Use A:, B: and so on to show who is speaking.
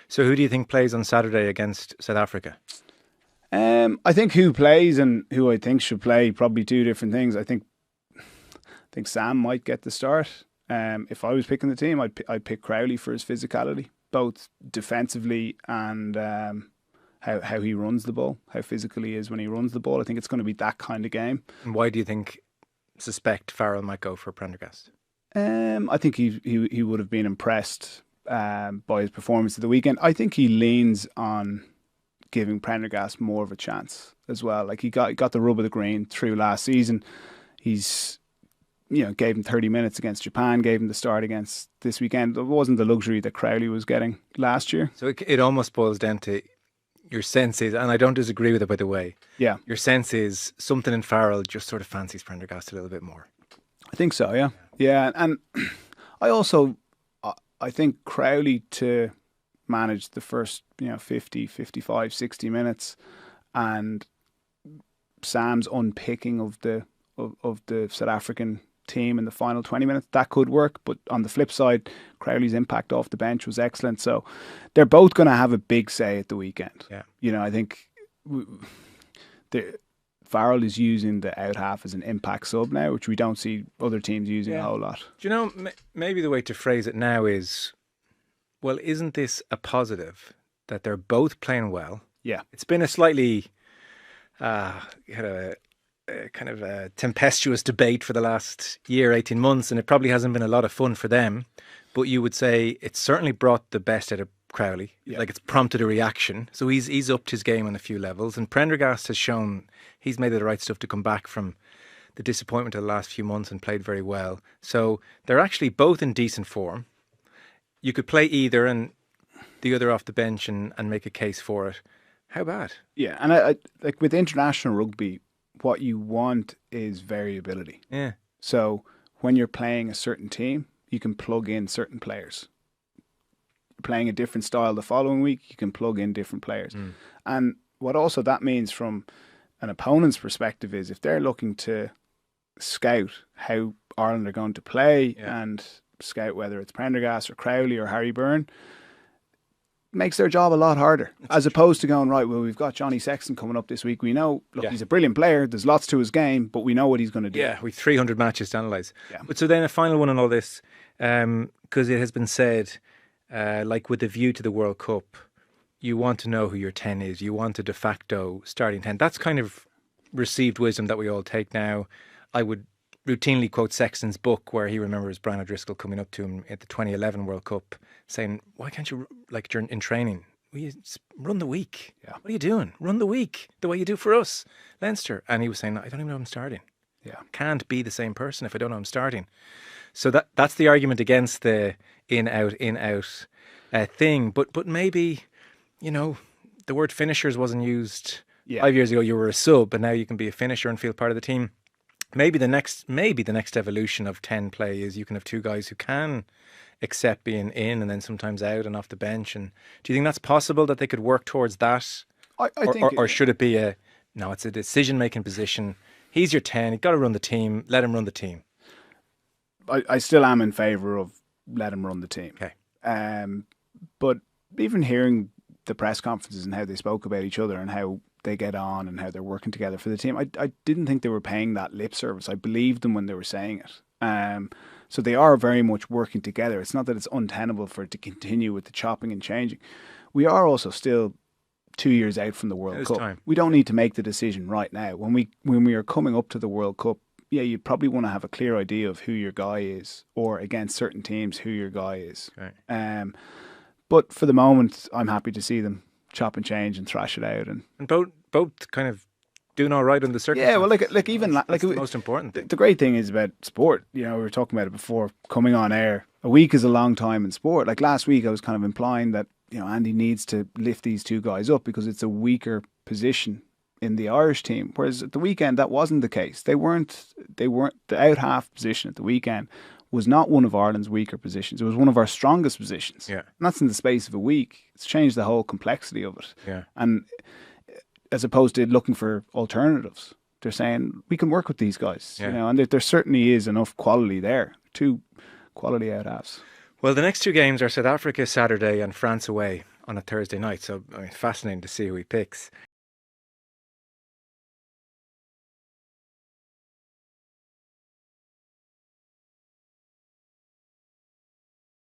A: So who do you think plays on Saturday against South Africa?
B: I think who plays and who I think should play, probably two different things. I think Sam might get the start. If I was picking the team, I'd pick Crowley for his physicality, both defensively and how he runs the ball, how physical he is when he runs the ball. I think it's going to be that kind of game.
A: And why do you suspect Farrell might go for Prendergast?
B: I think he would have been impressed by his performance of the weekend. I think he leans on giving Prendergast more of a chance as well. Like he got the rub of the green through last season. He's gave him 30 minutes against Japan, gave him the start against this weekend. It wasn't the luxury that Crowley was getting last year.
A: So it almost boils down to your sense is, and I don't disagree with it by the way.
B: Yeah,
A: your sense is something in Farrell just sort of fancies Prendergast a little bit more.
B: I think so. Yeah, and I think Crowley to manage the first 50, 55, 60 minutes, and Sam's unpicking of the South African team in the final 20 minutes, that could work. But on the flip side, Crowley's impact off the bench was excellent. So they're both going to have a big say at the weekend. Yeah, I think Farrell is using the out half as an impact sub now, which we don't see other teams using a whole lot.
A: Do you know, maybe the way to phrase it now is, well, isn't this a positive that they're both playing well?
B: Yeah.
A: It's been a slightly kind of a tempestuous debate for the last year, 18 months, and it probably hasn't been a lot of fun for them. But you would say it's certainly brought the best out of Crowley. Yeah. Like it's prompted a reaction. So he's upped his game on a few levels. And Prendergast has shown he's made the right stuff to come back from the disappointment of the last few months and played very well. So they're actually both in decent form. You could play either and the other off the bench and make a case for it. How bad?
B: Yeah, and I like with international rugby, what you want is variability.
A: Yeah.
B: So when you're playing a certain team, you can plug in certain players. You're playing a different style the following week, you can plug in different players. And what also that means from an opponent's perspective is if they're looking to scout how Ireland are going to play and scout whether it's Prendergast or Crowley or Harry Byrne, makes their job a lot harder. As opposed to going, right, well, we've got Johnny Sexton coming up this week. We know, look, he's a brilliant player. There's lots to his game, but we know what he's going to do.
A: Yeah, we've 300 matches to analyse. Yeah. But so then a final one on all this, because it has been said, like with the view to the World Cup, you want to know who your 10 is. You want a de facto starting 10. That's kind of received wisdom that we all take now. I would routinely quote Sexton's book where he remembers Brian O'Driscoll coming up to him at the 2011 World Cup saying, why can't you, like during in training, will you run the week? Yeah. What are you doing? Run the week the way you do for us, Leinster. And he was saying, I don't even know I'm starting.
B: Yeah.
A: Can't be the same person if I don't know I'm starting. So that's the argument against the in-out thing. But maybe, the word finishers wasn't used 5 years ago. You were a sub, and now you can be a finisher and feel part of the team. Maybe the next evolution of 10 play is you can have two guys who can accept being in and then sometimes out and off the bench. And do you think that's possible that they could work towards that?
B: I think,
A: or should it be it's a decision-making position. He's your 10. You've got to run the team. Let him run the team.
B: I still am in favour of let him run the team.
A: Okay.
B: But even hearing the press conferences and how they spoke about each other and how they get on and how they're working together for the team, I didn't think they were paying that lip service. I believed them when they were saying it. So they are very much working together. It's not that it's untenable for it to continue with the chopping and changing. We are also still 2 years out from the World Cup.
A: Time.
B: We don't need to make the decision right now. When we are coming up to the World Cup, you'd probably want to have a clear idea of who your guy is, or against certain teams who your guy is.
A: Right.
B: But for the moment, I'm happy to see them chop and change and thrash it out, and
A: both kind of doing all right under the circumstances.
B: Yeah, well, like even
A: that's the most important thing.
B: The great thing is about sport. We were talking about it before coming on air. A week is a long time in sport. Like last week, I was kind of implying that Andy needs to lift these two guys up because it's a weaker position in the Irish team. Whereas at the weekend, that wasn't the case. They weren't the out half position at the weekend was not one of Ireland's weaker positions. It was one of our strongest positions.
A: Yeah.
B: And that's in the space of a week. It's changed the whole complexity of it.
A: Yeah.
B: And as opposed to looking for alternatives, they're saying we can work with these guys. And there certainly is enough quality there. Two quality out halves.
A: Well, the next two games are South Africa Saturday and France away on a Thursday night. So I mean, fascinating to see who he picks.